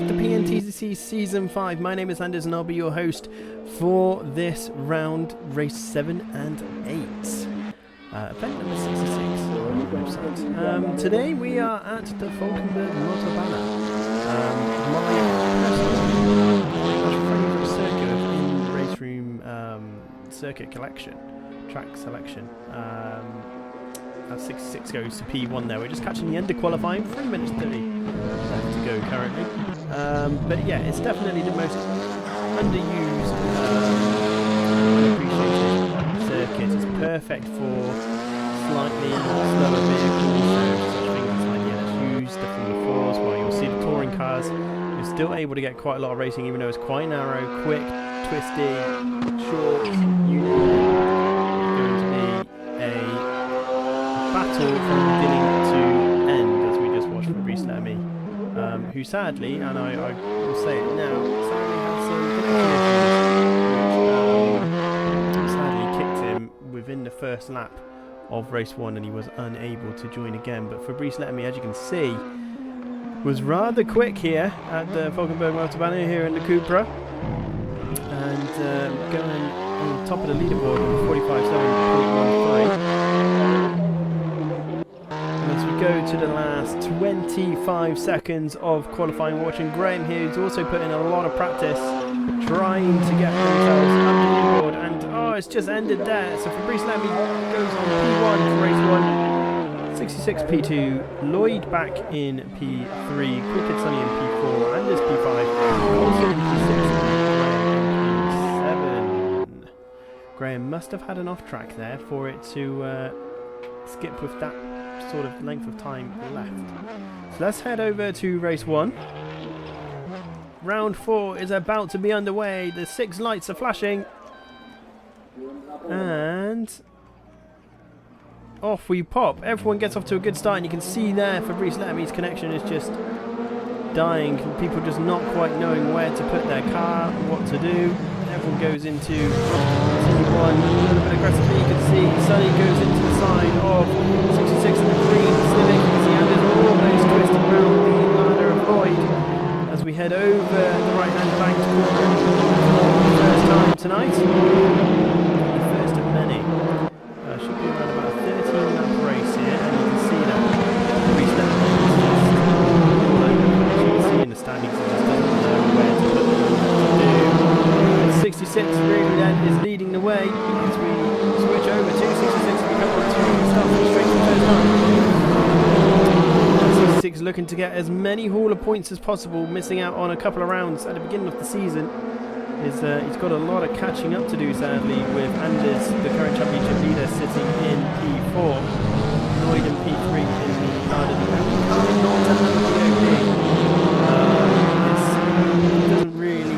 to PNTCC Season 5. My name is Anders and I'll be your host for this round, race 7 and 8. Event number 66 on the website. Today we are at the Falkenberg Motorbahn. My favourite circuit in RaceRoom circuit collection, track selection. That 66 goes to P1 there. We're just catching the end of qualifying, 3 minutes 30 left to go currently. But yeah, it's definitely the most underused, unappreciated circuit. It's perfect for slightly slower vehicles, so such things like the LSUs, the Formula 4s, while you'll see the touring cars. You're still able to get quite a lot of racing, even though it's quite narrow, quick, twisty, short, you know. Battle from beginning to end, as we just watched from RaceRoom, who sadly, and I will say it now, sadly had some connection issues, which sadly kicked him within the first lap of race 1, and he was unable to join again. But Fabrice Lettermy, as you can see, was rather quick here at the Falkenberg Motorbahn here in the Cupra, and going on top of the leaderboard with 45.7.13. Go to the last 25 seconds of qualifying. Watching Graham here, who's also put in a lot of practice trying to get themselves up the leaderboard, and it's just ended there. So Fabrice Lettermy goes on P1 for race 1, 66 P2, Lloyd back in P3, Quick Sunny in P4, Anders P5, Colson in P6, and Graham in P7. Graham must have had an off track there for it to skip with that sort of length of time left. So let's head over to race 1. Round 4 is about to be underway. The 6 lights are flashing, and off we pop. Everyone gets off to a good start, and you can see there Fabrice Lettermy's connection is just dying. People just not quite knowing where to put their car, what to do. Everyone goes into T1 a little bit aggressively. You can see Sunny goes into the side of 66 in the green Civic. You can see Anders almost twisting around the ladder of Lloyd as we head over the right hand bank for the first time tonight. The first of many. Should be around about a 13 lap race here, and you can see that Fabrice Lettermy you can see in the standings, he just doesn't know where to put them. 66 really then is leading the way as we switch over to 66 and become on to starting straight for the first time. 66 looking to get as many hauler points as possible, missing out on a couple of rounds at the beginning of the season. He's got a lot of catching up to do, sadly, with Anders, the current championship leader, sitting in P4, Lloyd in P3 in the Garden. It doesn't really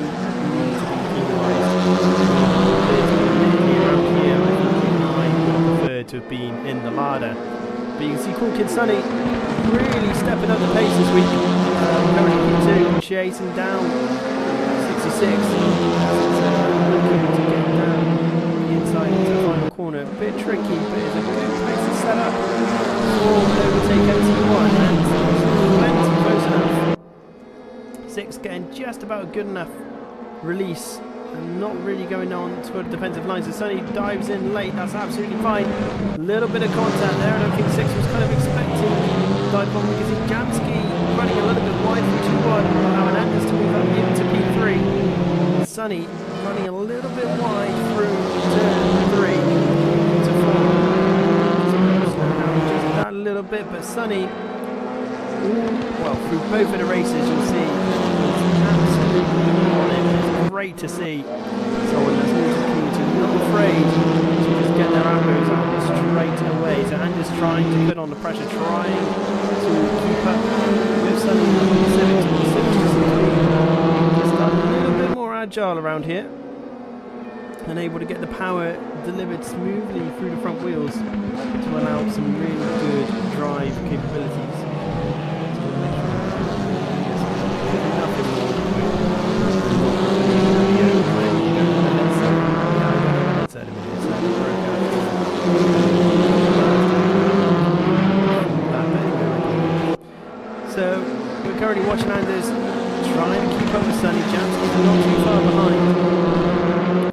to have been in the larder, but you can see Cool Kid Sunny really stepping up the pace this week. Currently P2, chasing down 66. Looking to get down the inside into the final corner. A bit tricky, but it's a good place to set up for overtake MT1, and plenty close enough. 6 getting just about good enough release, and not really going on toward the defensive lines. So Sunny dives in late, that's absolutely fine. A little bit of contact there, I don't think 6 was kind of expecting dive bomb. We can see Jamski running a little bit wide from 2-1, allowing Anders to move up into P3. Sunny running a little bit wide through turn 3 to 4. So slow down just that little bit, but Sunny, well, through both of the races you'll see he's absolutely on it. Great to see someone that's new to the community, not afraid to just get their elbows out straight away. So Anders trying to put on the pressure, trying to keep up with Sunny Civic. Just a little bit more agile around here and able to get the power delivered smoothly through the front wheels to allow some really good drive capabilities. So we're currently watching Anders trying to keep up with Sonny. Janski's not too far behind.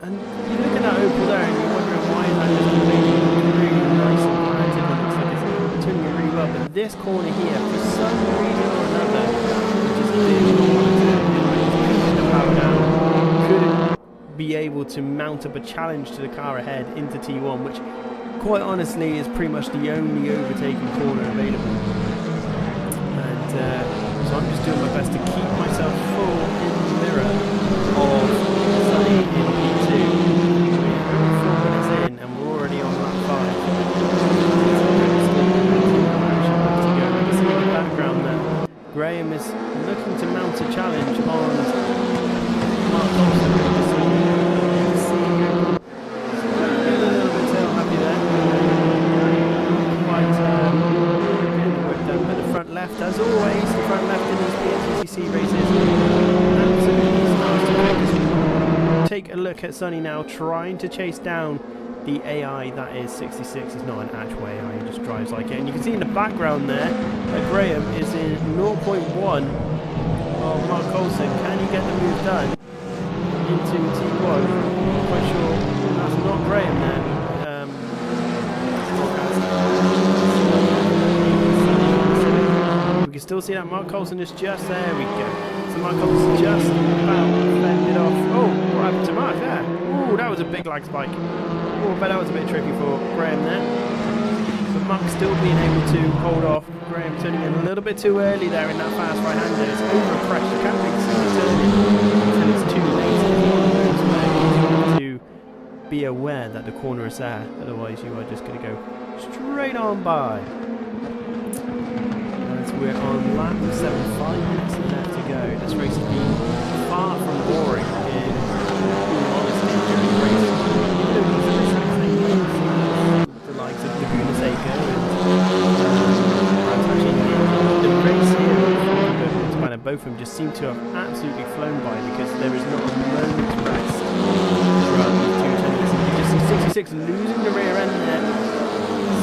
And you look at that Opel there and you're wondering why that is really nice and planted and looks like it's turning it really well. But this corner here, for some reason or another, it just didn't want to get the power down. Couldn't be able to mount up a challenge to the car ahead into T1, which quite honestly is pretty much the only overtaking corner available. And so I'm just doing my best to keep myself full in the mirror of Sonny in P2. We're only 4 minutes in and we're already on lap 5. You can see in the background that Graham is looking to mount a challenge on Mark Olsen. Left as always, the front left in these PNTCC races. Absolutely starts to take a look at Sonny now, trying to chase down the AI that is 66. It's not an actual AI, he just drives like it. And you can see in the background there that Graham is in 0.1 of Mark Olsen. Can he get the move done into T1? I'm not quite sure. That's not Graham there. We can still see that Mark Coulson is just there. We go. So Mark Coulson just about fended off. Oh, what happened to Mark there? Oh, that was a big lag spike. Oh, but that was a bit tricky for Graham there. But Mark still being able to hold off. Graham turning in a little bit too early there in that fast right-hander. It's over a crash. You can't really see it turning until it's too late. To be aware that the corner is there. Otherwise, you are just going to go straight on by. We're on lap 7, 5 minutes left to go. This race has been far from boring in honesty during the race. Even though these are the likes of Laguna Seca and the race here, both of them just seem to have absolutely flown by because there is not a moment's rest throughout these two turns. You just see 66 losing the rear end there,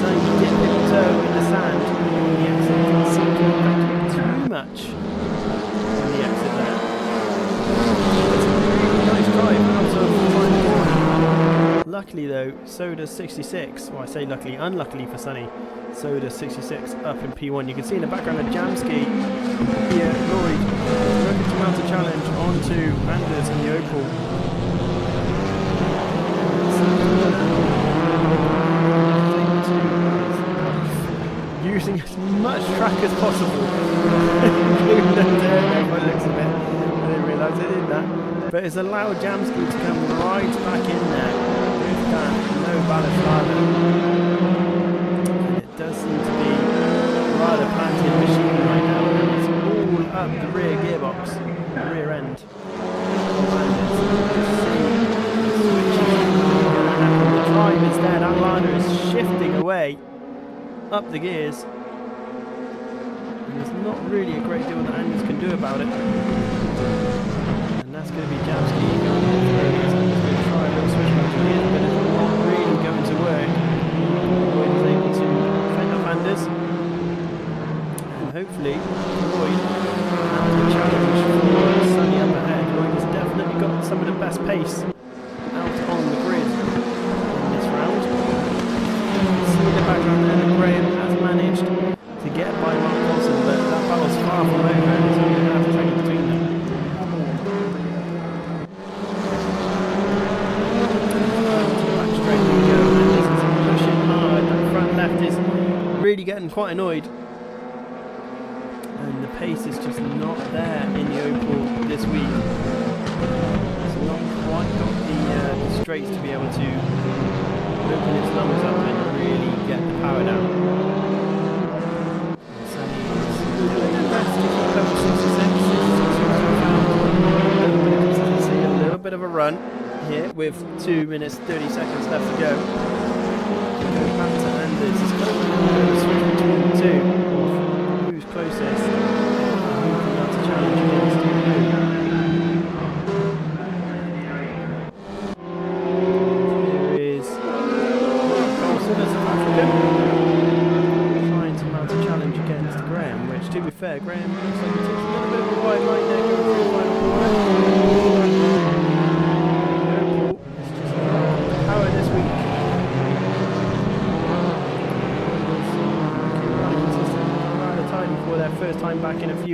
so you dip the toe in the sand. The exit seems to affect too much on the exit there. It's a really nice drive out of the final corner. Luckily though, so does 66. Well, I say luckily, unluckily for Sonny, so does 66 up in P1. You can see in the background of Jamski here, Lloyd looking to mount a challenge onto Anders in the Opel. Using as much track as possible. By the looks of it. I didn't realise I did that. But it's allowed Jamski to come right back in there with that no balustrade. And it does seem to be rather planted machine right now. And it's all up the rear gearbox, the rear end. And the drive is there, that ladder is shifting away up the gears, and there's not really a great deal that Anders can do about it, and that's going to be Jamski going through. He's going to try a little switch back to gears, but it's not really going to work. Lloyd is able to fend off Anders, and hopefully Lloyd has a challenge for Sonny up ahead. Lloyd has definitely got some of the best pace out on the grid in this round. See the background there that Graham has managed to get by Mark Wilson, but that battle's far from over and he's only going to have to take it between them. Back straight we go, and this is pushing hard. That front left is really getting quite annoyed, and the pace is just not there in the Opel this week. It's not quite got the straights to be able to open its lungs up and really get the power down. So he's doing his best to keep up with 66. A little bit of a run here with 2 minutes 30 seconds left to go. Go back to Anders. It's going to switch between the two. Who's closest? Who can mount a challenge against who? Trying to mount a challenge against Graham, which to be fair, Graham looks like he takes a little bit of a wide line there going through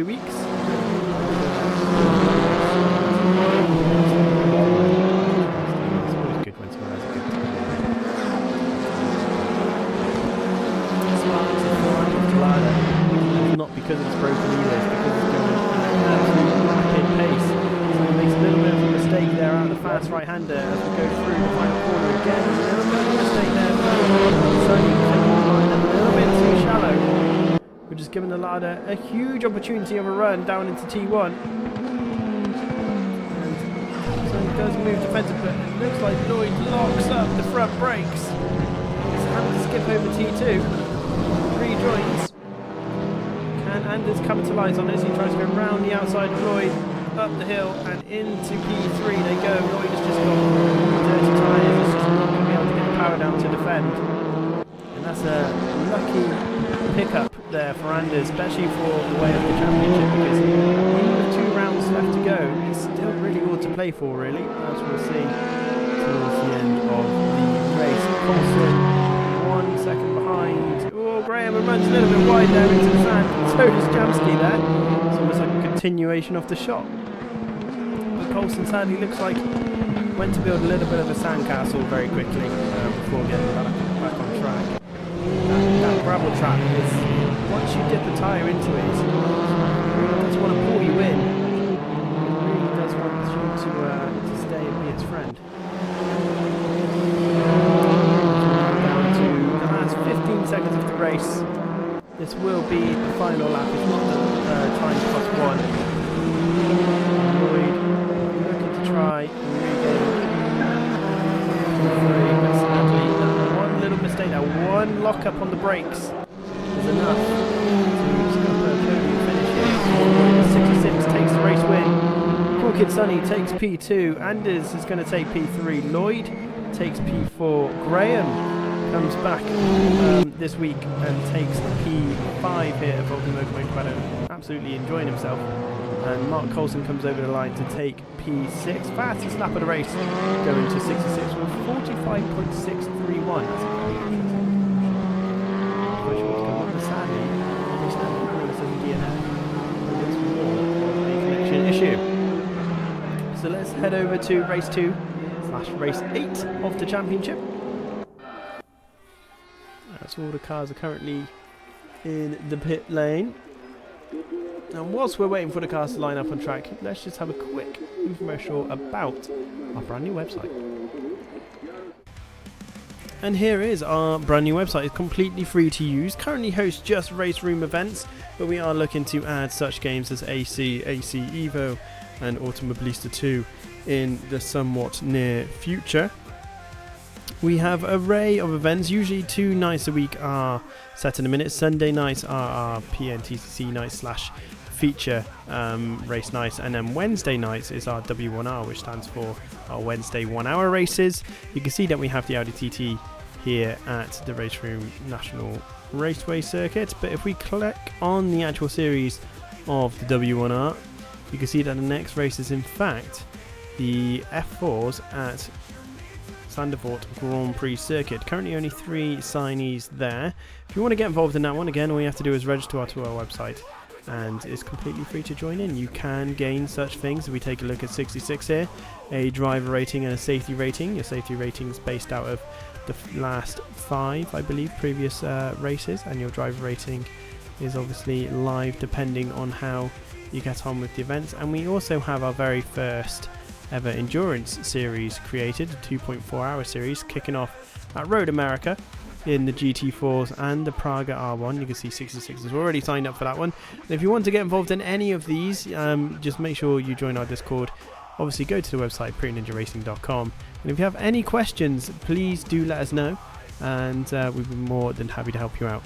few weeks. Not because it's broken either, it's because it's going at an absolute rapid pace. So it makes a little bit of a mistake there out of the fast right-hander as we go through the final corner again. A little bit of a mistake there. Sunny taking the line a little bit too shallow. We're just giving the Lada a huge opportunity of a run down into T1. And Sunny does move defensive, but it looks like Lloyd locks up the front brakes. He's having to skip over T2. Rejoins. And Anders capitalise on this. He tries to go round the outside of Lloyd, up the hill and into P3 they go. Lloyd has just got dirty tyres. He's just not going to be able to get the power down to defend. And that's a lucky pickup there for Anders, especially for the way of the championship, because even with 2 rounds left to go, he's still really all to play for, really, as we'll see towards the end of the race. Coulson 1 second behind. Oh, Graham runs a little bit wide there into the sand. So does Jamski there. It's almost like a continuation of the shot. But Coulson sadly looks like went to build a little bit of a sandcastle very quickly before getting back on track. That gravel trap is, once you dip a tyre into it, it really does want to pull you in. It really does want you to stay and be its friend. 15 seconds of the race. This will be the final lap. It's not the time plus 1. Lloyd looking to try and regain but sadly, one little mistake there, one lock up on the brakes is enough to stop a podium finish here. 66 takes the race win. Cool Kid Sunny takes P2. Anders is going to take P3. Lloyd takes P4. Graham comes back this week and takes P5 here at Vulcan Motorsport, absolutely enjoying himself. And Mark Coulson comes over the line to take P6. Fastest lap of the race, going to 66 with 45.631. That's a very interesting. Sadly, a connection issue. So let's head over to race 2/race 8 of the championship. So all the cars are currently in the pit lane. And whilst we're waiting for the cars to line up on track, let's just have a quick infomercial about our brand new website. And here is our brand new website. It's completely free to use. Currently hosts just RaceRoom events, but we are looking to add such games as AC Evo and Automobilista 2 in the somewhat near future. We have an array of events. Usually 2 nights a week are set in a minute. Sunday nights are our PNTCC nights / feature race nights, and then Wednesday nights is our W1R, which stands for our Wednesday 1-hour races. You can see that we have the Audi TT here at the RaceRoom National Raceway Circuit, but if we click on the actual series of the W1R, you can see that the next race is in fact the F4s at Zandvoort Grand Prix Circuit. Currently only 3 signees there. If you want to get involved in that one, again, all you have to do is register to our website, and it's completely free to join in. You can gain such things. We take a look at 66 here, a driver rating and a safety rating. Your safety rating is based out of the last 5, I believe, previous races, and your driver rating is obviously live depending on how you get on with the events. And we also have our very first ever endurance series created, a 2.4-hour series kicking off at Road America in the GT4s and the Praga R1. You can see 66 has already signed up for that one. And if you want to get involved in any of these, just make sure you join our Discord. Obviously go to the website preninjaracing.com, and if you have any questions, please do let us know, and we'd be more than happy to help you out.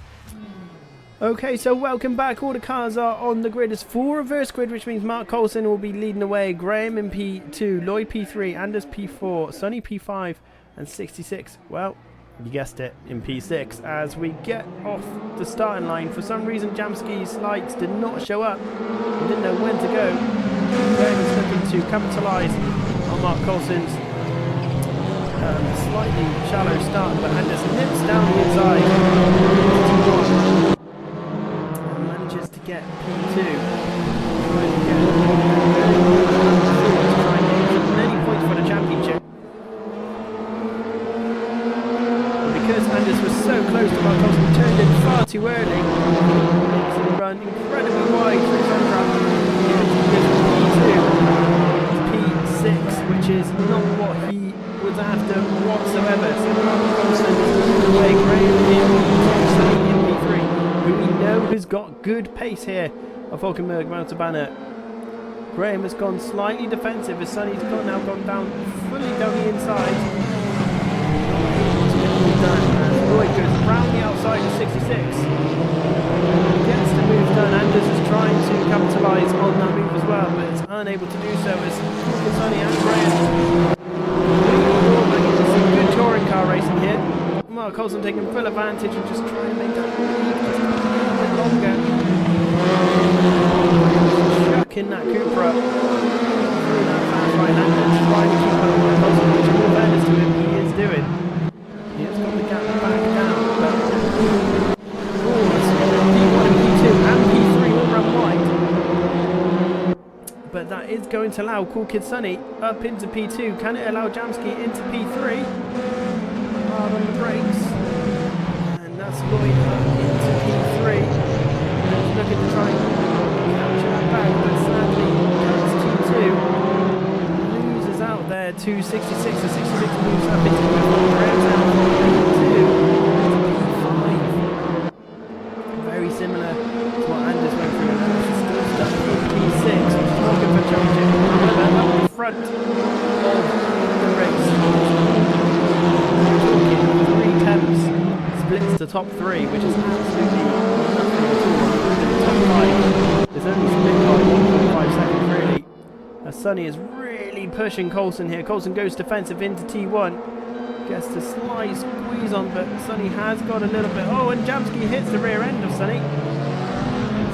Okay, so welcome back. All the cars are on the grid. It's full reverse grid, which means Mark Coulson will be leading the way. Graham in P2, Lloyd P3, Anders P4, Sunny P5, and 66, well, you guessed it, in P6. As we get off the starting line, for some reason Jamski's lights did not show up. He didn't know when to go. Graham is looking to capitalise on Mark Coulson's slightly shallow start, but Anders nips down the inside. Get P2. whatsoever. So Mark Colson is away. Graham in P3, who we know has got good pace here of Hulkenberg Motorbanner. Graham has gone slightly defensive as Sonny's now gone down fully down the inside. As Lloyd goes round the outside of 66. Gets the move done. Anders is trying to capitalise on that move as well, but it's unable to do so as Sonny and Graham. Some good touring car racing here. Mark Colson taking full advantage and just trying to make that lead just a little bit longer. Chucking that Cupra through that fast right hand and trying to keep up with Mark Colson, which in all fairness to him he is doing. He has got the gap back down, but P1 and P2 and P3 all run wide. But that is going to allow Cool Kid Sonny up into P2. Can it allow Jamski into P3? Hard on the brakes. And that's Lloyd up into P3. And looking to try and capture that back, but sadly that's T2. Loses out there to 66. So 66 moves up into P4. Graham's out from P2 to P5. Very similar to what Anders went through. And Anders is still stuck in P6, which is not good for challenging. However, up the front of the race. Talking 3 temps splits to top 3, which is absolutely nothing at all. Top 5 is only split by 1.5 seconds really. As Sonny is really pushing Colson here. Colson goes defensive into T1. Gets the slight squeeze on, but Sonny has got a little bit. Oh, and Jamski hits the rear end of Sonny.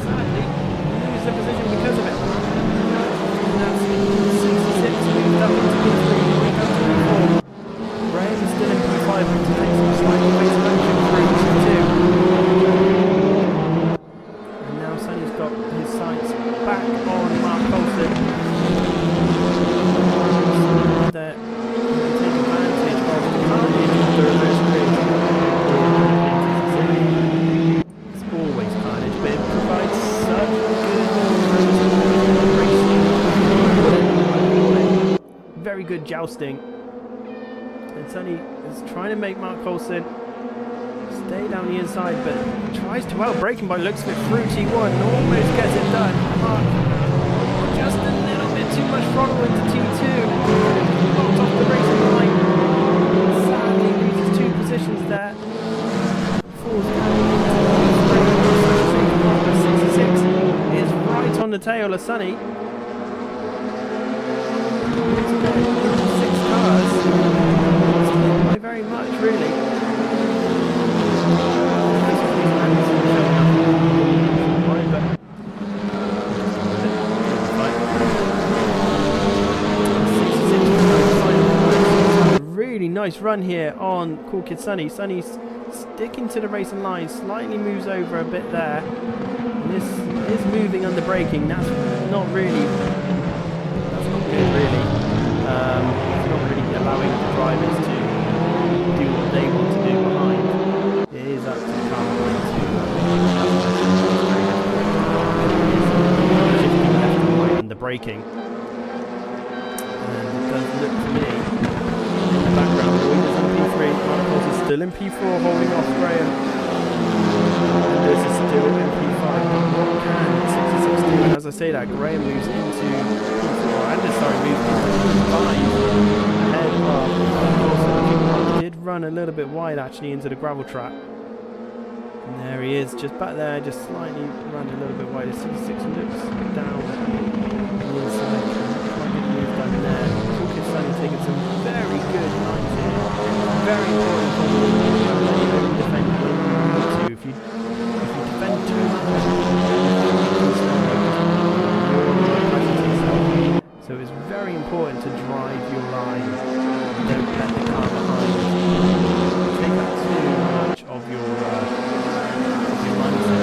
Sadly, loses the position because of it. And that's 66 moved up into P3, moving up to P4. Graham is still in P5 to take some slightly ways motion through P2. And now Sonny's got his sights back on Mark Colson. That he can take advantage of the carnage of the reverse grid. It's always carnage, but it provides such good racing. Very good jousting. And Sonny is trying to make Mark Colson stay down the inside, but tries to outbrake him by looks of it through T1 and almost gets it done. Mark just a little bit too much throttle into T2. Knocked off the racing line. Sadly loses 2 positions there. Falls down into 66 is right on the tail of Sonny. 6 cars. By very much, really. Really nice run here on Cool Kid Sonny. Sonny's sticking to the racing line, slightly moves over a bit there. And this is moving under braking. That's not really. That's not good, really. It's not really allowing the drivers to do what they want to do behind. It is up to the car behind to shifting left and right under braking. And it does look to me in the background, Lloyd is in P3, Marcos is still in P4 holding off Graham. And this is still in P5. What can 66 do? And as I say that, Graham moves into P4 and moves into P5 ahead of did run a little bit wide actually into the gravel trap. And there he is, just back there, just slightly run a little bit wide. 66 looks down the inside. Quite good move done there. Cool Kid Sonny taking some very good lines here. Very important for you defend too. If you defend too much, so it's very important to drive your line. Don't let the car behind take up too much of your mindset.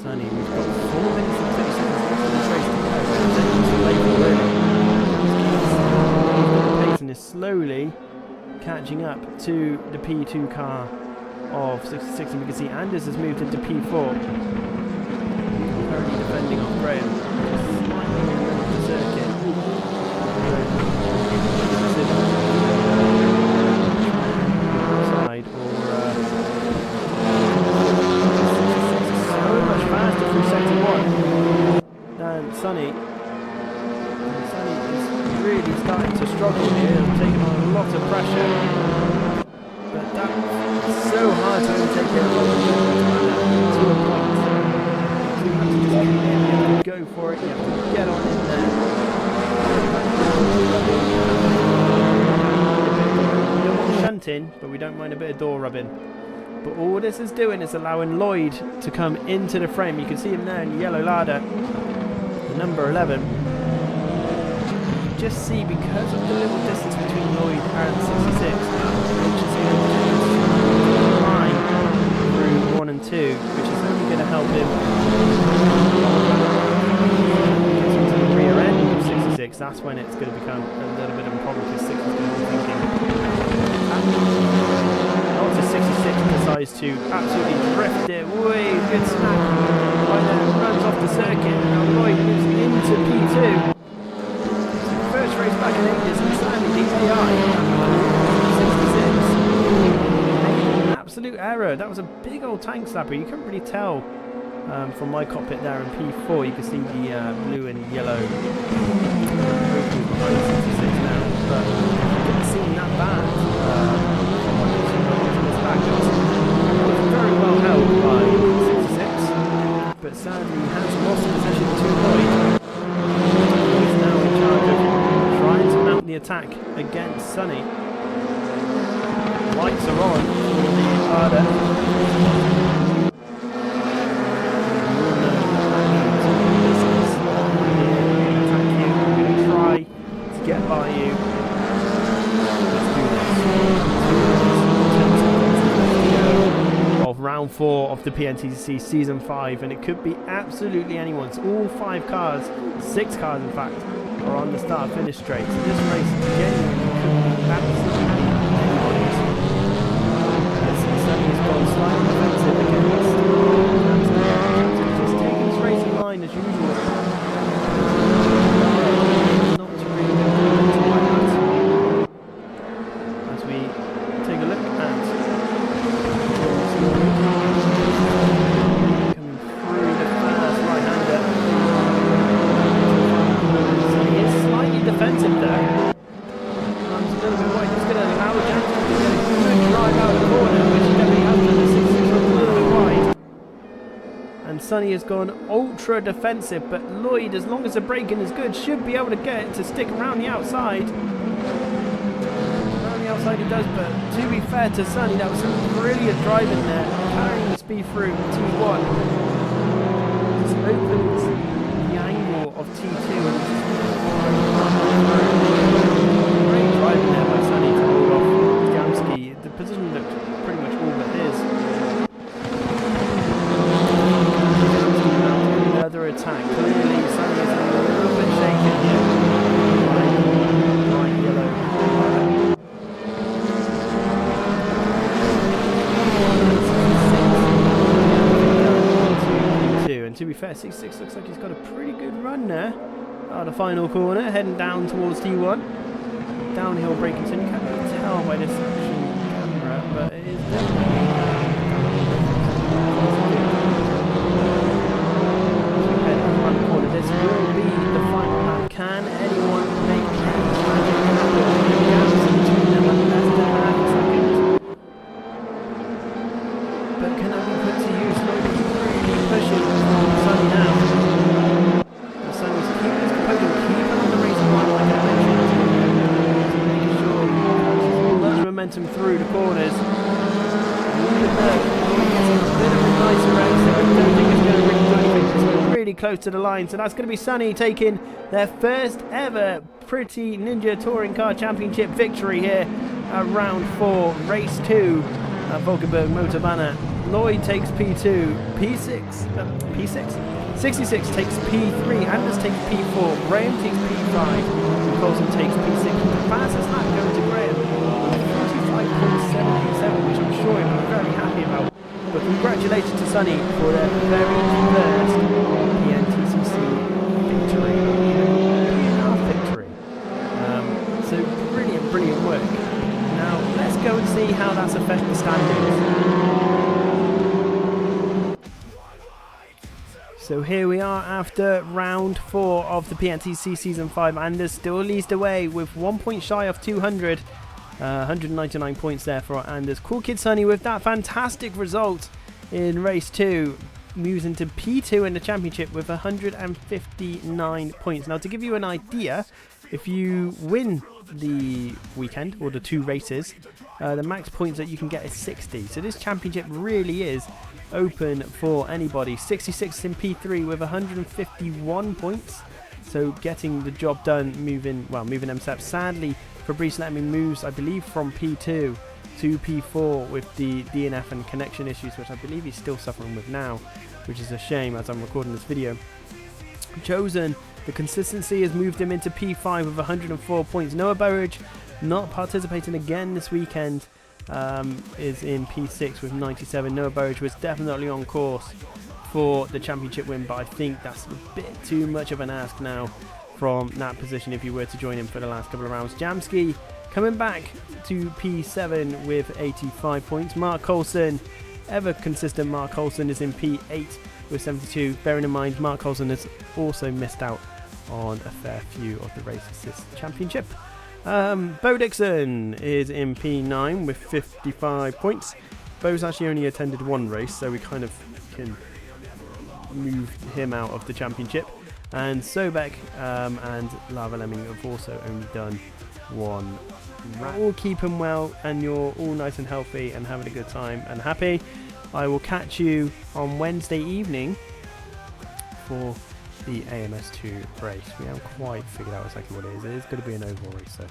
Sonny, we've got 4 minutes and 30 seconds left in this race to go. The pace and is slowly catching up to the P2 car of 66, and we can see Anders has moved into P4. Currently defending off Graham, slightly in the circuit. Sonny. And Sonny is really starting to struggle here, taking on a lot of pressure. But that's so hard to overtake him. To a point. You have to just keep in, you have to go for it, you have to get on in there. We don't want shunting, but we don't mind a bit of door rubbing. But all this is doing is allowing Lloyd to come into the frame. You can see him there in the yellow ladder, the number 11. You just see, because of the little distance between Lloyd and 66, which is going to line through 1 and 2, which is only going to help him to the rear end of 66. That's when it's going to become a little bit of a problem, because 6 is going to be thinking. Not to 66 decides to absolutely drift it. Way good snap. Right there, runs off the circuit. Now Lloyd moves into P2. First race back in ages, and sadly DAI 66. An absolute error. That was a big old tank slapper. You couldn't really tell from my cockpit there in P4. You can see the blue and yellow behind 66 now, but it didn't seem that bad. It was very well held by 66, but sadly has lost possession to Lloyd. He's now in charge of trying to mount the attack against Sonny. Lights are on for the Arda. Get by you. Let's do this. Of round 4 of the PNTCC season 5, and it could be absolutely anyone's. All 5 cars, 6 cars in fact, are on the start finish straight. So this race genuinely could be absolutely anybody's. Sonny's gone slightly defensive against. Just taking this race in line as usual. Sonny has gone ultra defensive, but Lloyd, as long as the braking is good, should be able to get it to stick around the outside. Around the outside he does, but to be fair to Sonny, that was some brilliant driving there, carrying the speed through T1. Just opens the angle of T2. Great driving there by Sonny to hold off Jamski. The position looked pretty much all but his. Another attack. Clearly, Sonny is a little bit shaken here. Bright yellow. And to be fair, 66 looks like he's got a pretty good run there. The final corner, heading down towards T1. Downhill braking, so you can't really tell by this action camera, but it is definitely. This will be the final lap. Can anyone make any gaps between them at less than half a second? But can that be put to use? Lloyd is really pushing Sonny now. The Sonny's keeping his composure, keeping on the racing line like I mentioned. Making sure he has much momentum through the corners. Even though Lloyd gets a bit of a nicer exit, I don't think it's going to really do anything. Really close to the line, so that's going to be Sonny taking their first ever Pretty Ninja Touring Car Championship victory here at round 4, race 2 at Valkenburg Motor Banner. Lloyd takes P2, P6, 66 takes P3, Anders takes P4, Graham takes P5, and Colson takes P6. The fastest lap going to Graham, 45.787, which I'm sure he'll be very happy about. But congratulations to Sonny for their very first PNTCC victory. So brilliant work. Now let's go and see how that's affected the standings. So here we are after round 4 of the PNTCC Season 5. Anders still leads the way with 1 point shy of 200. 199 points there for Anders. Cool Kid Sonny with that fantastic result in race 2. Moves into P2 in the championship with 159 points. Now to give you an idea, if you win the weekend or the 2 races, the max points that you can get is 60. So this championship really is open for anybody. 66 in P3 with 151 points. So getting the job done, moving them steps. Sadly, Fabrice Lamy moves, I believe, from P2 to P4 with the DNF and connection issues, which I believe he's still suffering with now, which is a shame as I'm recording this video. Chosen, the consistency has moved him into P5 with 104 points. Noah Burridge, not participating again this weekend, is in P6 with 97. Noah Burridge was definitely on course for the championship win, but I think that's a bit too much of an ask now from that position if you were to join him for the last couple of rounds. Jamski coming back to P7 with 85 points. Mark Coulson, ever consistent Mark Coulson, is in P8 with 72. Bearing in mind, Mark Coulson has also missed out on a fair few of the races this championship. Bo Dixon is in P9 with 55 points. Bo's actually only attended 1 race, so we kind of can move him out of the championship. And Sobek and Lava Lemming have also only done 1 round. All keeping well, and you're all nice and healthy and having a good time and happy. I will catch you on Wednesday evening for the AMS2 race. We haven't quite figured out exactly what it is. It is going to be an oval race, so.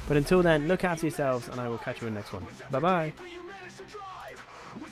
But until then, look after yourselves, and I will catch you in the next one. Bye bye. We'll